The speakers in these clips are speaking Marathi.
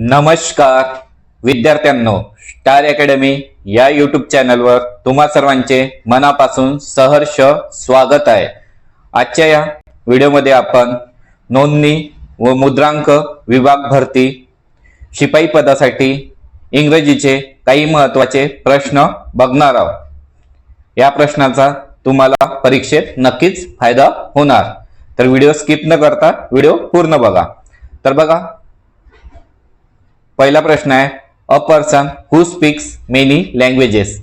नमस्कार विद्यार्थ्यांनो, स्टार अकॅडमी या यूट्यूब चॅनलवर तुम्हा सर्वांचे मनापासून सहर्ष स्वागत आहे। आजच्या या व्हिडिओमध्ये आपण नोंदणी व मुद्रांक विभाग भरती शिपाई पदासाठी इंग्रजीचे काही महत्त्वाचे प्रश्न बघणार आहोत। या प्रश्नाचा तुम्हाला परीक्षेत नक्कीच फायदा होणार, तर व्हिडिओ स्किप न करता व्हिडिओ पूर्ण बघा। तर बघा, पहिला प्रश्न आहे, a person who speaks many languages.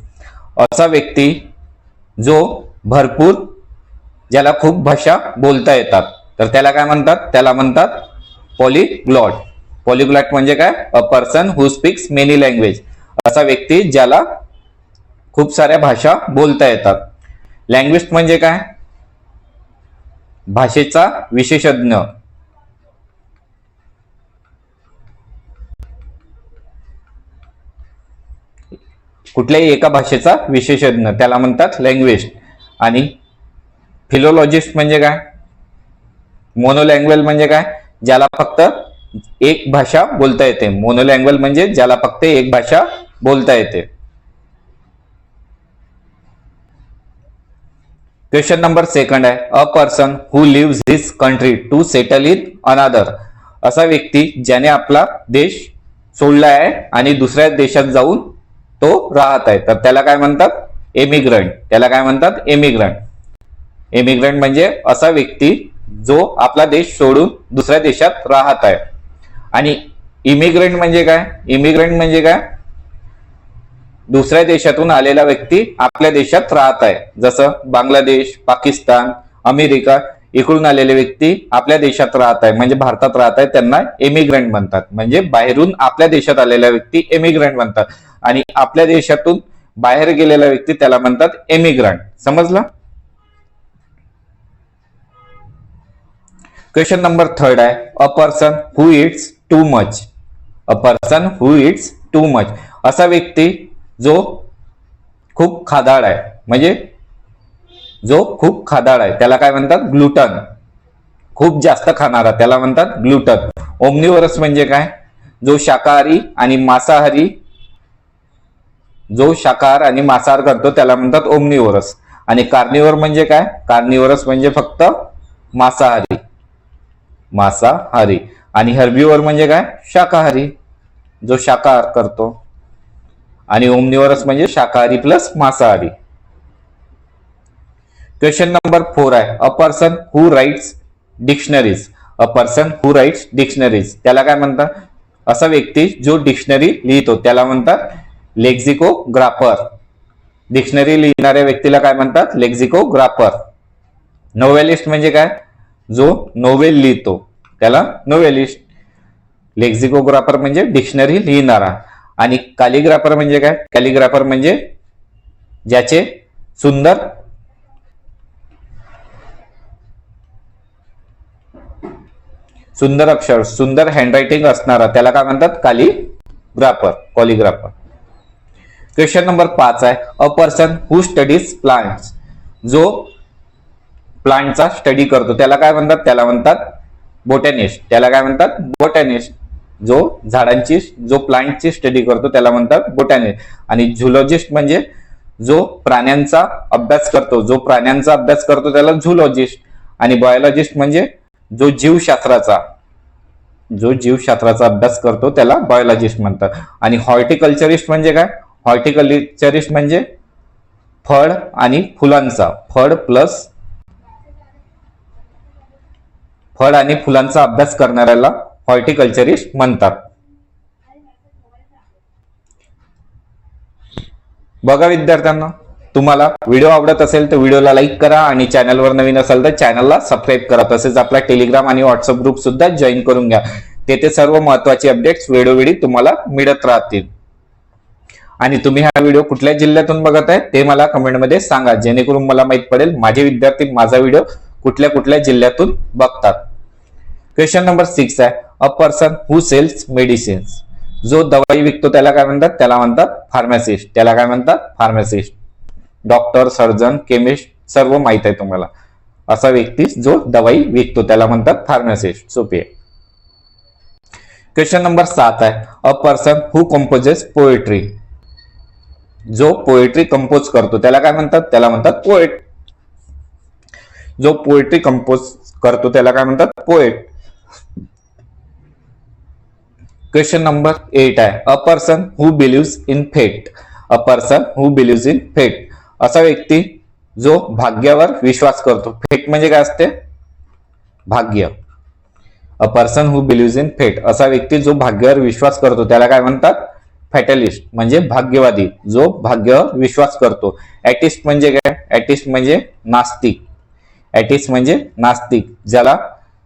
असा व्यक्ती जो भरपूर ज्याला खूप भाषा बोलता येतात, तर त्याला काय म्हणतात? त्याला म्हणतात पॉलीग्लॉट। पॉलीग्लॉट म्हणजे काय? A person who speaks many language, असा व्यक्ती ज्याला खूप साऱ्या भाषा बोलता येतात। लँग्विस्ट म्हणजे काय? भाषेचा विशेषज्ञ। कुठल्याही एका भाषेचा विशेषज्ञ त्याला म्हणतात लँग्विस्ट। आणि फिलोलॉजिस्ट म्हणजे काय? मोनोलँग्वेज म्हणजे काय? ज्याला फक्त एक भाषा बोलता येते। मोनोलँग्वेज म्हणजे ज्याला फक्त एक भाषा बोलता येते। क्वेश्चन नंबर सेकंड आहे, a person who lives his country to settle in another. असा व्यक्ती ज्याने आपला देश सोडला आहे आणि दुसऱ्या देशात जाऊन तो राहत आहे, तर त्याला काय म्हणतात? एमिग्रंट। त्याला काय म्हणतात? एमिग्रंट। एमिग्रंट म्हणजे असा व्यक्ती जो आपला देश सोडून दुसऱ्या देशात राहत आहे। आणि इमिग्रंट म्हणजे काय? इमिग्रंट म्हणजे काय? दुसऱ्या देशातून आलेला व्यक्ती आपल्या देशात राहत आहे। जसं बांगलादेश, पाकिस्तान, अमेरिका इकडून आलेले व्यक्ती आपल्या देशात राहत आहे, म्हणजे भारतात राहत आहे, त्यांना एमिग्रंट म्हणतात। म्हणजे बाहेरून आपल्या देशात आलेला व्यक्ती एमिग्रंट म्हणतात, आणि आपल्या देशातून बाहेर गेलेला व्यक्ती त्याला म्हणतात एमिग्रंट। समजलं? क्वेश्चन नंबर थर्ड आहे, a person who it's too much. A person who it's too much, असा व्यक्ती जो खूप खादाड आहे, म्हणजे जो खूप खादाड आहे त्याला काय म्हणतात? ग्लुटन। खूप जास्त खाणारा त्याला म्हणतात ग्लुटन। ओमनिवरस म्हणजे काय? जो शाकाहारी आणि मांसाहारी, जो शाकाहार आणि मांसाहार करतो त्याला म्हणतात ओमनिवरस। आणि कार्निवर म्हणजे काय? कार्निवरस म्हणजे फक्त मांसाहारी, मांसाहारी। आणि हर्बिवर म्हणजे काय? शाकाहारी, जो शाकाहार करतो। आणि ओमनिवरस म्हणजे शाकाहारी प्लस मांसाहारी। क्वेश्चन नंबर 4 आहे, a person who rights dictionaries. A person who rights dictionaries, त्याला काय म्हणतात? असा व्यक्ती जो डिक्शनरी लिहितो त्याला म्हणतात लेक्सिकोग्राफर। डिक्शनरी लिहिणाऱ्या व्यक्तीला काय म्हणतात? लेक्सिकोग्राफर। नोवेलिस्ट म्हणजे काय? जो नोवेल लिहितो त्याला नोवेलिस्ट। लेक्सिकोग्राफर म्हणजे डिक्शनरी लिहिणारा। आणि कॅलिग्राफर म्हणजे काय? कॅलिग्राफर म्हणजे ज्याचे सुंदर सुंदर अक्षर, सुंदर हँडरायटिंग असणारा त्याला काय म्हणतात? कॅलिग्राफर, कॉलिग्राफर। क्वेश्चन नंबर 5 आहे, a person who studies plants. जो प्लांटचा स्टडी करतो त्याला काय म्हणतात? त्याला म्हणतात बोटॅनिस्ट। त्याला काय म्हणतात? बोटॅनिस्ट। जो झाडांची, जो प्लांटची स्टडी करतो त्याला म्हणतात बोटॅनिस्ट। आणि झुलॉजिस्ट म्हणजे जो प्राण्यांचा अभ्यास करतो, जो प्राण्यांचा अभ्यास करतो त्याला झुलॉजिस्ट। आणि बायोलॉजिस्ट म्हणजे जो जीवशास्त्राचा, जो जीवशास्त्राचा अभ्यास करतो त्याला बायोलॉजिस्ट म्हणतात। आणि हॉर्टिकल्चरिस्ट म्हणजे काय? हॉर्टिकल्चरिस्ट म्हणजे फळ आणि फुलांचा, फळ आणि फुलांचा अभ्यास करणाऱ्याला हॉर्टिकल्चरिस्ट म्हणतात। बघा विद्यार्थ्यांना, तुम्हाला व्हिडिओ आवडत असेल तर व्हिडिओला लाईक करा, आणि चॅनलवर नवीन असाल तर चॅनलला सबस्क्राईब करा। तसेच आपला टेलिग्राम आणि व्हॉट्सअप ग्रुप सुद्धा जॉईन करून घ्या, तेथे सर्व महत्त्वाचे अपडेट्स वेळोवेळी तुम्हाला मिळत राहतील। आणि तुम्ही हा व्हिडिओ कुठल्या जिल्ह्यातून बघत आहे ते मला कमेंटमध्ये सांगा, जेणेकरून मला माहित पडेल माझे विद्यार्थी माझा व्हिडिओ कुठल्या कुठल्या जिल्ह्यातून बघतात। क्वेश्चन नंबर 6 आहे, a person who sells medicines. जो दवाई विकतो त्याला काय म्हणतात? त्याला म्हणतात फार्मासिस्ट। त्याला काय म्हणतात? फार्मासिस्ट। डॉक्टर, सर्जन, केमिस्ट सर्व माहित आहे तुम्हाला। असा व्यक्ती जो दवाई विकतो त्याला म्हणतात फार्मासिस्ट। सोपी आहे। क्वेश्चन नंबर 7 आहे, a person who composes poetry. जो पोएट्री कंपोज करतो त्याला काय म्हणतात? त्याला म्हणतात पोएट. जो पोएट्री कंपोज करतो त्याला काय म्हणतात? पोएट. क्वेश्चन नंबर 8 आहे, a person who believes in fate. A person who believes in fate. असा व्यक्ती जो भाग्यावर विश्वास करतो. फेट म्हणजे काय असते? भाग्य. अ person who believes in fate. असा व्यक्ती जो भाग्यावर विश्वास करतो त्याला काय म्हणतात? फॅटलिस्ट म्हणजे भाग्यवादी, जो भाग्यावर विश्वास करतो. ॲटिस्ट म्हणजे काय? ॲटिस्ट म्हणजे नास्तिक. ॲटिस्ट म्हणजे नास्तिक, ज्याला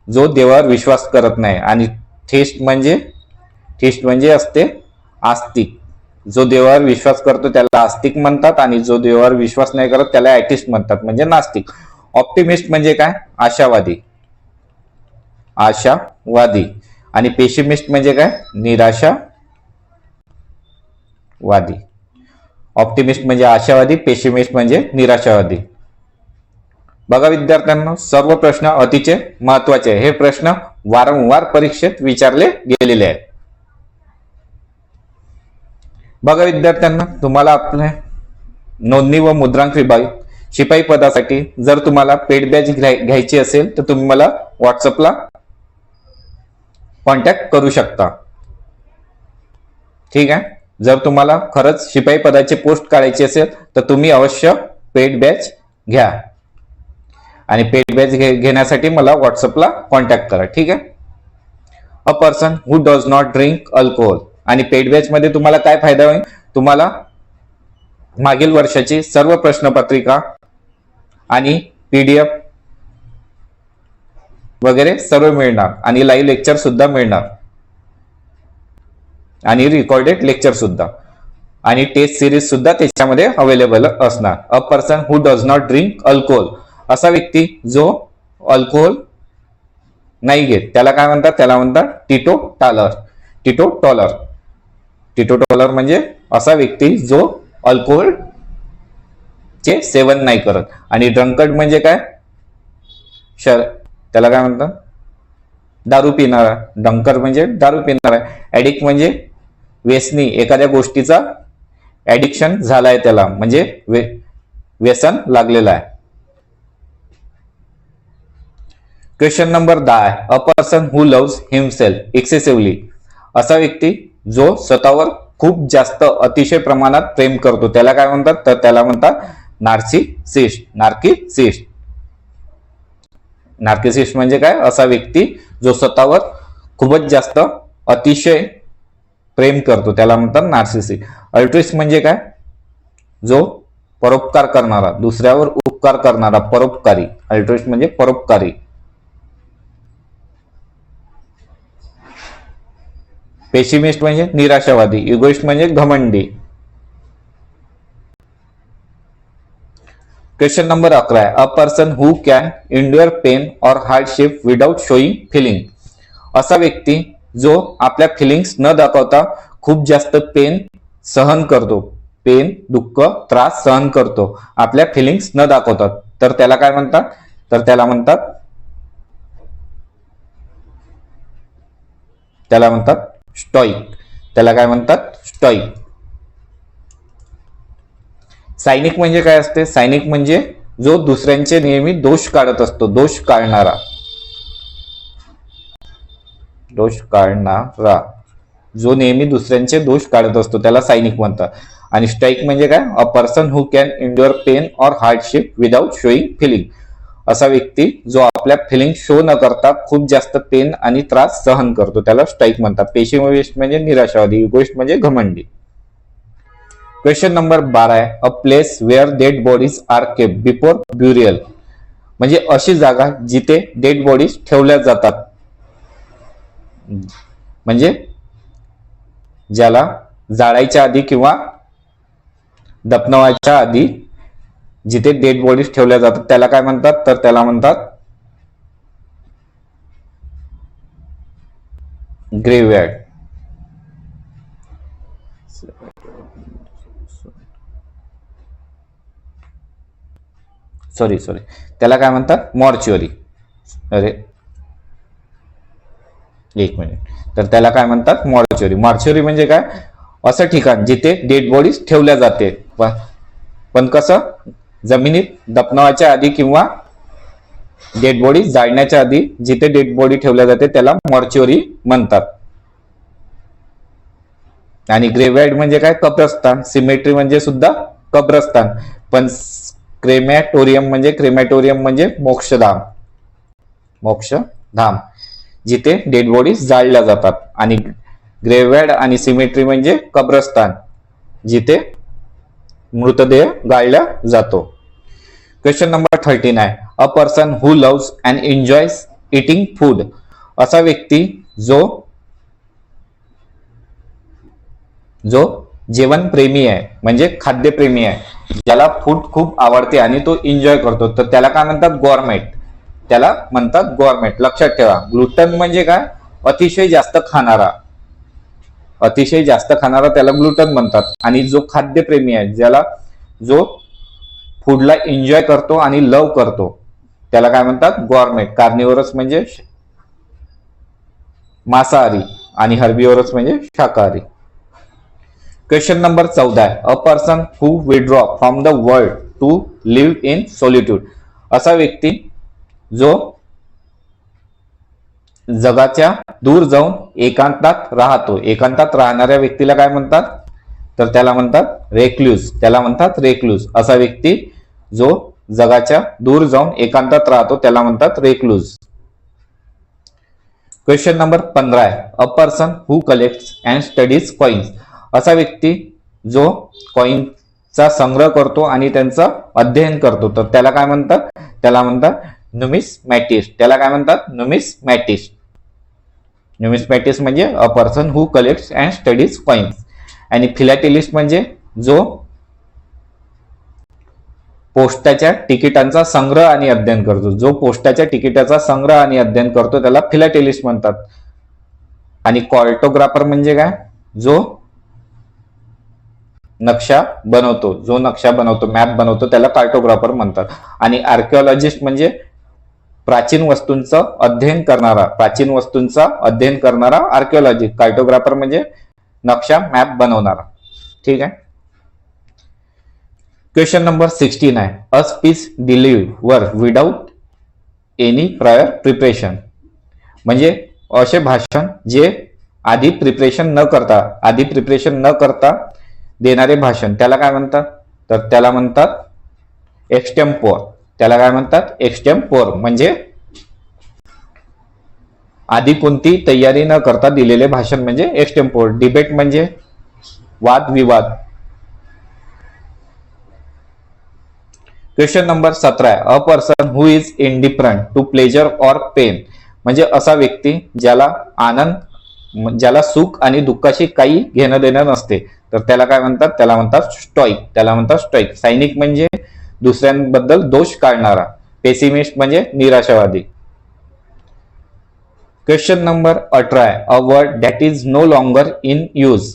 जो देवावर विश्वास करत नाही. आणि थेस्ट म्हणजे असते आस्तिक. जो देवावर विश्वास करतो त्याला आस्तिक म्हणतात, आणि जो देवावर विश्वास नाही करत त्याला ॲटिस्ट म्हणतात, म्हणजे नास्तिक. ऑप्टिमिस्ट म्हणजे काय? आशावादी. आशावादी. आणि पेसिमिस्ट म्हणजे काय? निराशावादी. ऑप्टिमिस्ट म्हणजे आशावादी, पेसिमिस्ट म्हणजे निराशावादी. बघा विद्यार्थ्यांना, सर्व प्रश्न अतिशय महत्वाचे. हे प्रश्न वारंवार परीक्षेत विचारले गेलेले आहेत. बघा विद्यार्थ्यांना, तुम्हाला आपले नोंदणी व मुद्रांक विभाग शिपाई पदासाठी जर तुम्हाला पेड बॅच घ्यायची असेल तर तुम्ही मला व्हॉट्सअपला कॉन्टॅक्ट करू शकता. ठीक आहे. जर तुम्हाला खरंच शिपाई पदाची पोस्ट काढायची असेल तर तुम्ही अवश्य पेड बॅच घ्या. आणि पेड बॅच घेण्यासाठी मला व्हॉट्सअपला कॉन्टॅक्ट करा. ठीक आहे. A person who does not drink alcohol. आणि पेड बॅच मध्ये तुम्हाला काय फायदा होईल? तुम्हाला मागील वर्षाची सर्व प्रश्नपत्रिका आणि PDF वगैरे सर्व मिळणार, आणि लाईव्ह लेक्चर सुद्धा मिळणार, आणि रिकॉर्डेड लेक्चर सुद्धा, आणि टेस्ट सिरीज सुद्धा त्याच्यामध्ये अवेलेबल असणार. अ person who does not drink alcohol. असा व्यक्ती जो अल्कोहोल नाही घेत त्याला काय म्हणतात? त्याला म्हणतात टीटोटालर. टीटोटालर म्हणजे असा व्यक्ती जो अल्कोहोल चे सेवन नाही करत. आणि ड्रंकर्ड म्हणजे काय? त्याला काय म्हणतात? दारू पिणारा. ड्रंकर म्हणजे दारू पिणारा. ऍडिक्ट म्हणजे व्यसनी, एखाद्या गोष्टीचा ऍडिक्शन झालाय त्याला, म्हणजे व्यसन लागलेलं आहे. क्वेश्चन नंबर 10 आहे, a person who loves himself excessively. असा व्यक्ती जो स्वतःवर खूप जास्त अतिशय प्रमाणात प्रेम करतो त्याला काय म्हणतात? तर त्याला म्हणतात नार्सिसिस्ट. नार्सिसिस्ट म्हणजे काय? असा व्यक्ती जो स्वतःवर खूपच जास्त अतिशय प्रेम करतो त्याला म्हणतात नार्सिसिस्ट. अल्ट्रुइस्ट म्हणजे काय? जो परोपकार करणारा, दुसऱ्यावर उपकार करणारा, परोपकारी. अल्ट्रुइस्ट म्हणजे परोपकारी. पेसिमिस्ट म्हणजे निराशावादी. इगोइस्ट म्हणजे घमंडी. क्वेश्चन नंबर 11 आहे, a person who can endure pain और हार्डशिप विदाउट शोईंग फिलिंग. असा व्यक्ती जो आपल्या फिलिंग्स न दाखवता खूप जास्त पेन सहन करतो. पेन, दुःख, त्रास सहन करतो आपल्या फिलिंग्स न दाखवतात, तर त्याला काय म्हणतात? तर त्याला म्हणतात स्टॉइक. त्याला काय म्हणतात? स्टॉइक. सायनिक म्हणजे काय असते? सायनिक म्हणजे जो दुसऱ्यांचे नेहमी दोष काढत असतो, दोष काढणारा. जो नेहमी दुसऱ्यांचे दोष काढत असतो त्याला सायनिक म्हणतात. आणि स्टॉइक म्हणजे काय? A person who can endure pain और हार्डशिप विदाउट शोईंग फिलिंग. असा व्यक्ती जो आपल्या फिलिंग शो न करता खूप जास्त पेन आणि त्रास सहन करतो त्याला स्टॉइक म्हणतात. पेसिमिस्ट म्हणजे निराशावादी. इगोइस्ट म्हणजे घमंडी. क्वेश्चन नंबर 12 आहे, a place where dead bodies are kept before burial. म्हणजे अशी जागा जिथे डेड बॉडीज ठेवल्या जातात, म्हणजे ज्याला जाळायच्या आधी किंवा दफनवायच्या आधी जिथे डेड बॉडीज ठेवल्या जातात त्याला काय म्हणतात? तर त्याला म्हणतात ग्रेव्हयार्ड. सॉरी त्याला काय म्हणतात? मॉर्च्युअरी. एक मिनिट. तर त्याला काय म्हणतात? मॉर्च्युरी. मॉर्च्युरी म्हणजे काय? असं ठिकाण जिथे डेड बॉडीज ठेवल्या जाते, पण कसं? जमिनीत दफनावाच्या आधी किंवा डेड बॉडी जाळण्याच्या आधी जिथे डेड बॉडी ठेवल्या जाते त्याला मॉर्च्युरी म्हणतात. आणि ग्रेव्हयार्ड म्हणजे काय? कब्रस्तान. सिमेट्री म्हणजे सुद्धा कब्रस्तान. पण क्रेमॅटोरियम म्हणजे मोक्षधाम. मोक्षधाम जिथे डेड बॉडीज जाळल्या जातात. आणि ग्रेव्हयार्ड आणि सिमेट्री म्हणजे कब्रस्तान जिथे मृतदेह गाळला जातो. क्वेश्चन नंबर 13 आहे, a person who loves and enjoys eating food. असा व्यक्ती जो जेवण प्रेमी आहे, म्हणजे खाद्यप्रेमी आहे, ज्याला फूड खूप आवडते आणि तो एन्जॉय करतो, तर त्याला काय म्हणतात? गॉरमेट. त्याला म्हणतात गॉरमेट. लक्षात ठेवा, ग्लुटन म्हणजे काय? अतिशय जास्त खाणारा. अतिशय जास्त खाणारा त्याला ग्लुटन म्हणतात. आणि जो खाद्यप्रेमी आहे, जो फूडला एन्जॉय करतो आणि लव करतो, त्याला काय म्हणतात? गॉरमेट. कार्निवरस म्हणजे मांसाहारी आणि हर्बिवरस म्हणजे शाकाहारी. क्वेश्चन नंबर 14 आहे, a person who withdraw from the world to live in solitude. असा व्यक्ती जो जगाच्या दूर जाऊन एकांतात राहतो. एकांतात राहणाऱ्या व्यक्तीला काय म्हणतात? तर त्याला म्हणतात रेक्ल्यूज. त्याला म्हणतात रेक्ल्यूज. असा व्यक्ती जो जगाच्या दूर जाऊन एकांतात राहतो त्याला म्हणतात रेक्लूज. क्वेश्चन नंबर 15 आहे, a person who collects and studies coins. असा व्यक्ती जो कॉइनचा संग्रह करतो आणि त्यांचा अध्ययन करतो, तर त्याला काय म्हणतात? त्याला म्हणतात न्यूमिसमॅटिस्ट. त्याला काय म्हणतात? न्यूमिसमॅटिस्ट. न्यूमिसमॅटिस्ट म्हणजे अ person who collects and studies coins. आणि फिलॅटेलिस्ट म्हणजे जो पोस्टाच्या तिकिटांचा संग्रह आणि अध्ययन करतो. जो पोस्टाच्या तिकिटाचा संग्रह आणि अध्ययन करतो त्याला फिलॅटेलिस्ट म्हणतात. आणि कार्टोग्राफर म्हणजे काय? जो नक्षा बनवतो, मॅप बनवतो, त्याला कार्टोग्राफर म्हणतात. आणि आर्किओलॉजिस्ट म्हणजे प्राचीन वस्तूंचं अध्ययन करणारा आर्किओलॉजिस्ट. कार्टोग्राफर म्हणजे नक्षा, मॅप बनवणारा. ठीक आहे. क्वेश्चन नंबर 16 आहे, a speech deliver without any prior preparation. म्हणजे असे भाषण जे आधी प्रिपरेशन न करता देणारे भाषण, त्याला काय म्हणतात? तर त्याला म्हणतात एक्सटेम्पोर. त्याला काय म्हणतात? एक्सटेम्पोर. म्हणजे आधी कोणती तयारी न करता दिलेले भाषण म्हणजे एक्सटेम्पोर. डिबेट म्हणजे वादविवाद. क्वेश्चन नंबर 17 आहे, a person who is indifferent to pleasure or pain. म्हणजे असा व्यक्ती ज्याला सुख आणि दुःखाशी काही घेणं देणं नसते, तर त्याला काय म्हणतात? त्याला म्हणतात स्टॉईक. सायनिक म्हणजे दुसऱ्यांबद्दल दोष काढणारा. पेसिमिस्ट म्हणजे निराशावादी. क्वेश्चन नंबर 18 आहे, a word that is no longer in use.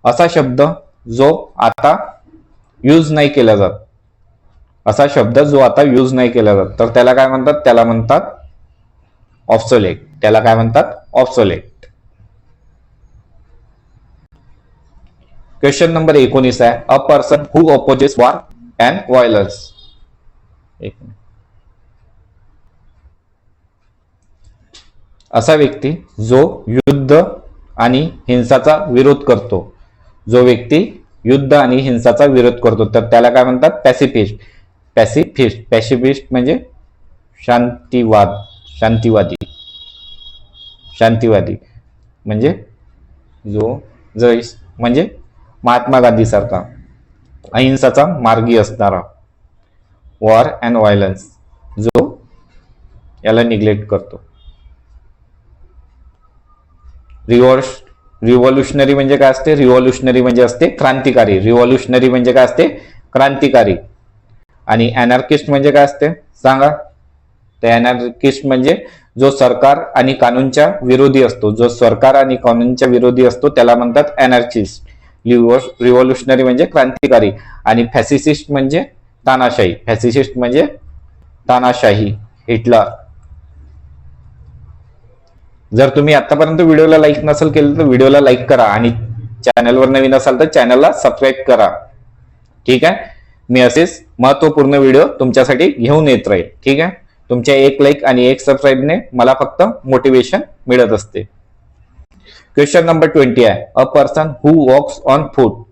असा शब्द जो आता यूज नाही केला जात. तर त्याला काय म्हणतात? त्याला म्हणतात ऑब्सोलेट. क्वेश्चन नंबर 19 आहे, a person who opposes war and violence. असा व्यक्ती जो युद्ध आणि हिंसाचा विरोध करतो. तर त्याला काय म्हणतात? पॅसिफिस्ट म्हणजे शांतीवादी. म्हणजे म्हणजे महात्मा गांधी सारखा अहिंसाचा मार्गी असणारा. वॉर अँड व्हायलन्स जो याला निग्लेक्ट करतो. रिव्होल्युशनरी म्हणजे काय असते? रिव्होल्युशनरी म्हणजे असते क्रांतिकारी. आणि अनार्किस्ट म्हणजे काय असते सांगा? तर अनार्किस्ट म्हणजे जो सरकार आणि कानूनच्या विरोधी असतो, त्याला म्हणतात अनार्किस्ट. रिव्होल्युशनरी म्हणजे क्रांतिकारी. आणि फॅसिस्ट म्हणजे तानाशाही. हिटलर. जर तुम्ही आतापर्यंत व्हिडिओला लाईक नसेल केलं तर व्हिडिओला लाईक करा आणि चॅनलवर नवीन असाल तर चॅनलला सबस्क्राईब करा. ठीक आहे, मी असेच महत्वपूर्ण व्हिडिओ तुमच्यासाठी घेऊन येत राहील. ठीक आहे, तुमच्या एक लाईक आणि एक सबस्क्राईबने मला फक्त मोटिवेशन मिळत असते. क्वेश्चन नंबर 20 आहे, a person who walks on foot.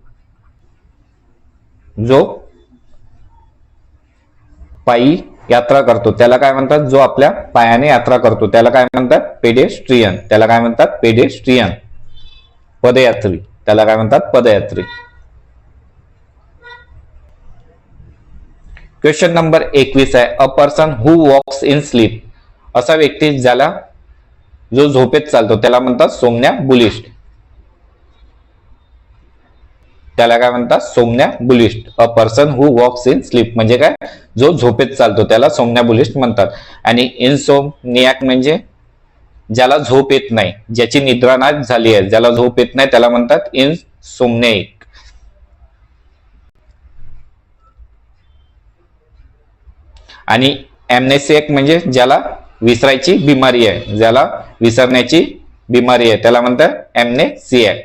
जो पायी यात्रा करतो त्याला काय म्हणतात? जो आपल्या पायाने यात्रा करतो त्याला काय म्हणतात? पेडेस्ट्रियन. त्याला काय म्हणतात? पेडेस्ट्रियन. पदयात्री, त्याला काय म्हणतात? पदयात्री. क्वेश्चन नंबर 21 आहे, a person who walks in sleep. असा व्यक्ती ज्याला जो झोपेत चालतो त्याला म्हणतात सोमनॅम्बुलिस्ट. त्याला काय म्हणतात? Somnambulist. A person who walks in sleep म्हणजे काय? जो झोपेत चालतो त्याला सोमनॅम्बुलिस्ट म्हणतात. आणि इन्सोमनियाक म्हणजे ज्याला झोप येत नाही, ज्याची निद्रानाश झाली आहे, ज्याला झोप येत नाही त्याला म्हणतात इन्सोमनियाक. आणि ॲम्नेसियाक म्हणजे ज्याला विसरायची बिमारी आहे, ज्याला विसरण्याची बिमारी आहे त्याला म्हणतात ॲम्नेसियाक.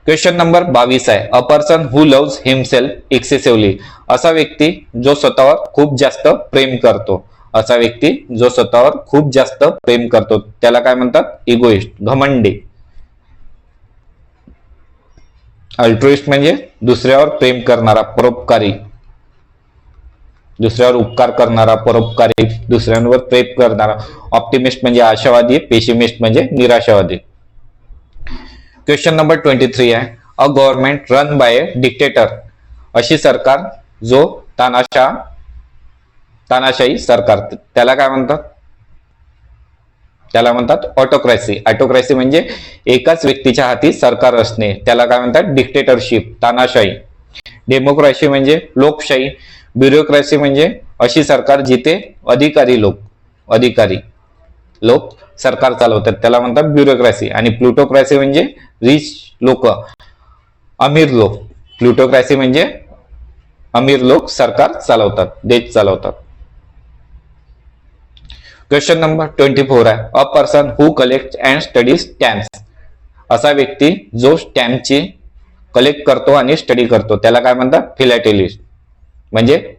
क्वेश्चन नंबर 22 आहे, a person who loves himself excessively. असा व्यक्ती जो स्वतःवर खूप जास्त प्रेम करतो. असा व्यक्ती जो स्वतःवर खूप जास्त प्रेम करतो त्याला काय म्हणतात? इगोइस्ट, घमंडी. अल्ट्रुइस्ट म्हणजे दुसऱ्यावर प्रेम करणारा, परोपकारी, दुसऱ्यावर उपकार करणारा, परोपकारी, दुसऱ्यांवर प्रेम करणारा. ऑप्टिमिस्ट म्हणजे आशावादी, पेसिमिस्ट म्हणजे निराशावादी. क्वेश्चन नंबर 23 आहे, a government run by a dictator. अशी सरकार जो तानाशाही सरकार त्याला काय म्हणतात? त्याला म्हणतात ऑटोक्रॅसी. ऑटोक्रॅसी म्हणजे एकाच व्यक्तीच्या हाती सरकार असणे त्याला काय म्हणतात? डिक्टेटरशिप, तानाशाही. डेमोक्रॅसी म्हणजे लोकशाही. ब्युरोक्रॅसी म्हणजे अशी सरकार जिथे अधिकारी लोक सरकार चालवतात त्याला म्हणतात ब्युरोक्रॅसी. आणि प्लुटोक्रॅसी म्हणजे रिच लोक, अमीर लोक. प्लुटोक्रॅसी म्हणजे अमीर लोक सरकार चालवतात, देश चालवतात. क्वेश्चन नंबर 24 आहे, a person who collect and study stamps. असा व्यक्ती जो स्टॅम्पची कलेक्ट करतो आणि स्टडी करतो त्याला काय म्हणतात? फिलॅटेलिस्ट. म्हणजे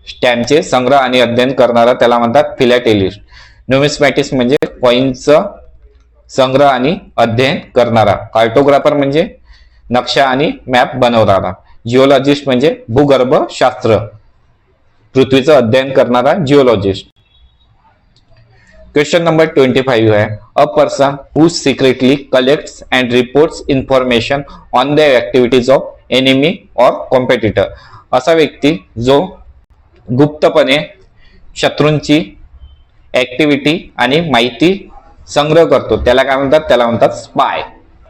स्टॅम्पचे संग्रह आणि अध्ययन करणारा त्याला म्हणतात फिलॅटेलिस्ट. न्यूमिस्मॅटिस्ट म्हणजे कॉइनचं संग्रह आणि अध्ययन करणारा. कार्टोग्राफर म्हणजे नक्षा आणि मॅप बनवणारा. जिओलॉजिस्ट म्हणजे भूगर्भशास्त्र, पृथ्वीचं अध्ययन करणारा जिओलॉजिस्ट. क्वेश्चन नंबर 25 आहे, a person who secretly collects and reports information on the activities of enemy or competitor. असा व्यक्ती जो गुप्तपणे शत्रूंची ऍक्टिव्हिटी आणि माहिती संग्रह करतो त्याला काय म्हणतात? त्याला म्हणतात स्पाय.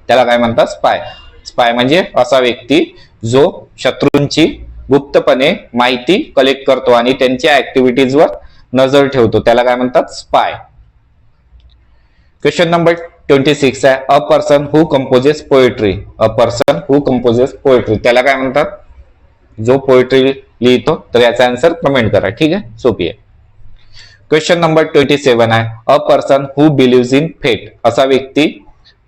त्याला काय म्हणतात? स्पाय. स्पाय म्हणजे असा व्यक्ती जो शत्रूंची गुप्तपणे माहिती कलेक्ट करतो आणि त्यांच्या ऍक्टिव्हिटीजवर नजर ठेवतो त्याला काय म्हणतात? स्पाय. क्वेश्चन नंबर 26 आहे, a person who composes poetry. A person who composes poetry त्याला काय म्हणतात? जो पोएट्री लिहितो. तर याचा आन्सर कमेंट करा. ठीक आहे, सोपी आहे. क्वेश्चन नंबर 27 आहे, a person who बिलिव्स in fate. असा व्यक्ती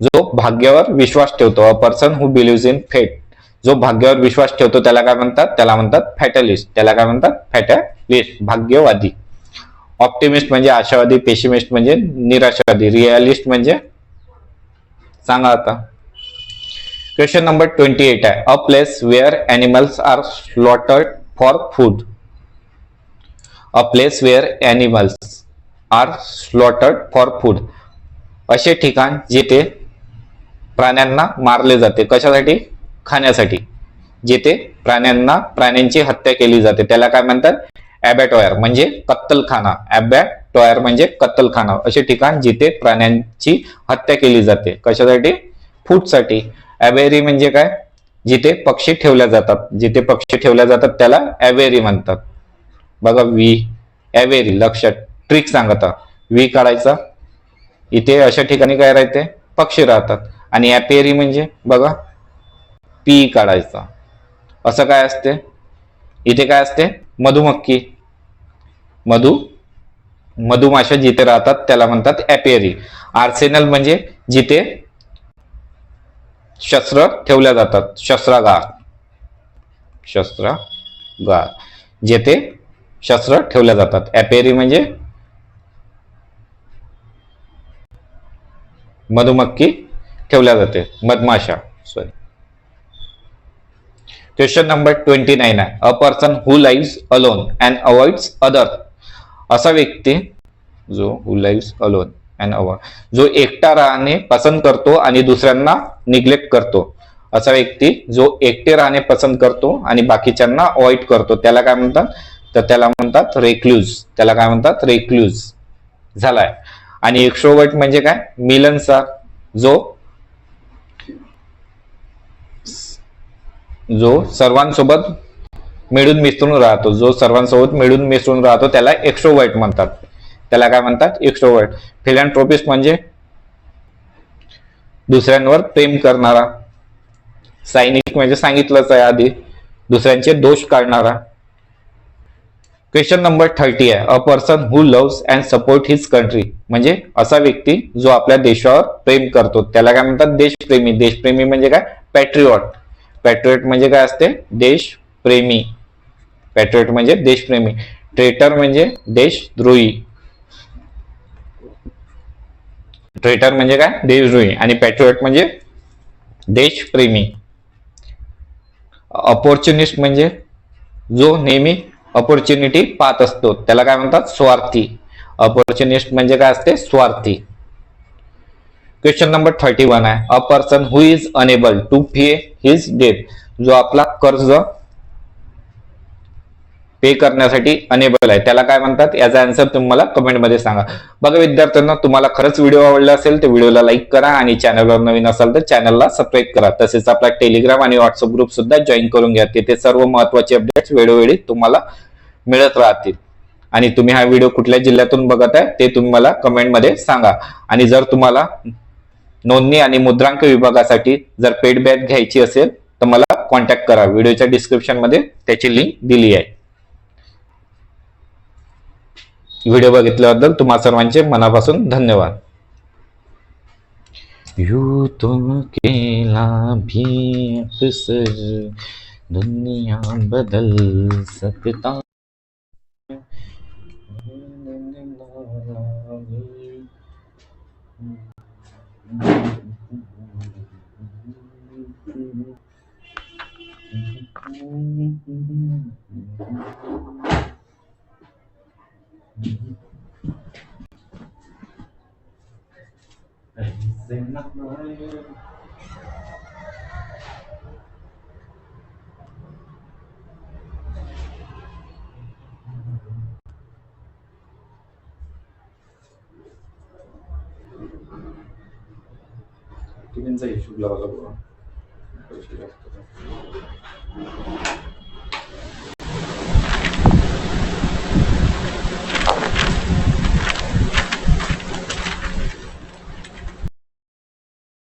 जो भाग्यावर विश्वास ठेवतो. अ पर्सन हु बिलिव्स इन फेट, जो भाग्यावर विश्वास ठेवतो त्याला काय म्हणतात? त्याला म्हणतात फॅटलिस्ट. त्याला काय म्हणतात? फॅटलिस्ट, भाग्यवादी. ऑप्टिमिस्ट म्हणजे आशावादी, पेसिमिस्ट म्हणजे निराशावादी, रिअलिस्ट म्हणजे सांगा आता. क्वेश्चन नंबर 28 आहे, a place where animals are slaughtered for food. A place where animals are slaughtered for food. असे ठिकाण जिथे प्राण्यांना मारले जाते. कशासाठी? खाण्यासाठी. जिथे प्राण्यांची हत्या केली जाते त्याला काय म्हणतात? ॲबॅटॉयर म्हणजे कत्तलखाना. ॲबॅटॉयर म्हणजे कत्तलखाना. असे ठिकाण जिथे प्राण्यांची हत्या केली जाते. कशासाठी? फूडसाठी. ॲबेरी म्हणजे काय? जिथे पक्षी ठेवल्या जातात. जिथे पक्षी ठेवल्या जातात त्याला ॲबेरी म्हणतात. बघा, ॲबेरी लक्षात, ट्रिक सांगता. वी काढायचा, इथे अशा ठिकाणी काय राहते? पक्षी राहतात. आणि ॲपेरी म्हणजे बघा, पी काढायचा. असं काय असते? इथे काय असते? मधुमक्खी मधुमाशा जिथे राहतात त्याला म्हणतात ॲपियरी. आर्सेनल म्हणजे जिथे शस्त्र ठेवल्या जातात, शस्त्रागार. शस्त्रागार जेथे शस्त्र ठेवल्या जातात. ॲपियरी म्हणजे मधुमक्खी ठेवल्या जाते, मधमाशा. सॉरी. क्वेश्चन नंबर 29 आहे. A person who lives alone and avoids other. असा व्यक्ती जो हु लाइव्स अलोन अँड अवॉइड जो एकटा राहणे पसंत करतो आणि दुसऱ्यांना निग्लेक्ट करतो. असा व्यक्ती जो एकटे राहणे पसंत करतो आणि बाकीच्यांना अवॉइड करतो त्याला काय म्हणतात? तर त्याला म्हणतात रेक्ल्यूज. त्याला काय म्हणतात? रेक्ल्यूज झालाय. आणि एक्स्ट्रोवर्ट म्हणजे काय? मिलनसार. जो सर्वांसोबत मिळून मिसळून राहतो, जो सर्वांसोबत मिळून मिसळून राहतो त्याला एक्स्ट्रोवर्ट म्हणतात. त्याला काय म्हणतात? एक्स्ट्रोवर्ट. फिलॅन्थ्रोपिस्ट म्हणजे दुसऱ्यांवर प्रेम करणारा. सायनिक म्हणजे सांगितलंच आहे आधी, दुसऱ्यांचे दोष काढणारा. क्वेश्चन नंबर 30 आहे. A person who loves and support his country. म्हणजे असा व्यक्ती जो आपल्या देशावर प्रेम करतो त्याला काय म्हणतात? देशप्रेमी. देशप्रेमी म्हणजे काय? पॅट्रिऑट. पॅट्रिऑट म्हणजे काय असते? देशप्रेमी. पॅट्रिऑट म्हणजे देशप्रेमी. ट्रेटर म्हणजे देशद्रोही. ट्रेटर म्हणजे काय? देशद्रोही. आणि पॅट्रिऑट म्हणजे देशप्रेमी. अपॉर्च्युनिस्ट म्हणजे जो नेहमी अपॉर्च्युनिटी पाहत असतो त्याला काय म्हणतात? स्वार्थी. अपॉर्च्युनिस्ट म्हणजे काय असते? स्वार्थी. क्वेश्चन नंबर 31 आहे. A person who is unable to pay his debt. जो आपला कर्ज पे करण्यासाठी अनेबल आहे त्याला काय म्हणतात? याचा आन्सर तुम्ही मला कमेंटमध्ये सांगा. बघा विद्यार्थ्यांना, तुम्हाला खरंच व्हिडिओ आवडला असेल तर व्हिडिओला लाईक करा आणि चॅनलवर नवीन असाल तर चॅनलला सबस्क्राईब करा. तसेच आपला टेलिग्राम आणि व्हॉट्सअप ग्रुप सुद्धा जॉईन करून घ्या. तिथे सर्व महत्त्वाचे अपडेट्स वेळोवेळी तुम्हाला मिळत राहतील. आणि तुम्ही हा व्हिडिओ कुठल्या जिल्ह्यातून बघत आहे ते तुम्ही मला कमेंटमध्ये सांगा. आणि जर तुम्हाला नोंदणी आणि मुद्रांक विभागासाठी जर पेड बॅच घ्यायची असेल तर मला कॉन्टॅक्ट करा. व्हिडिओच्या डिस्क्रिप्शन मध्ये त्याची लिंक दिली आहे. व्हिडिओ बघितल्याबद्दल तुम्हा सर्वांचे मनापासून धन्यवाद. यूं तुम केला भी अक्सर दुनिया बदल सकता. हिशोब लावायला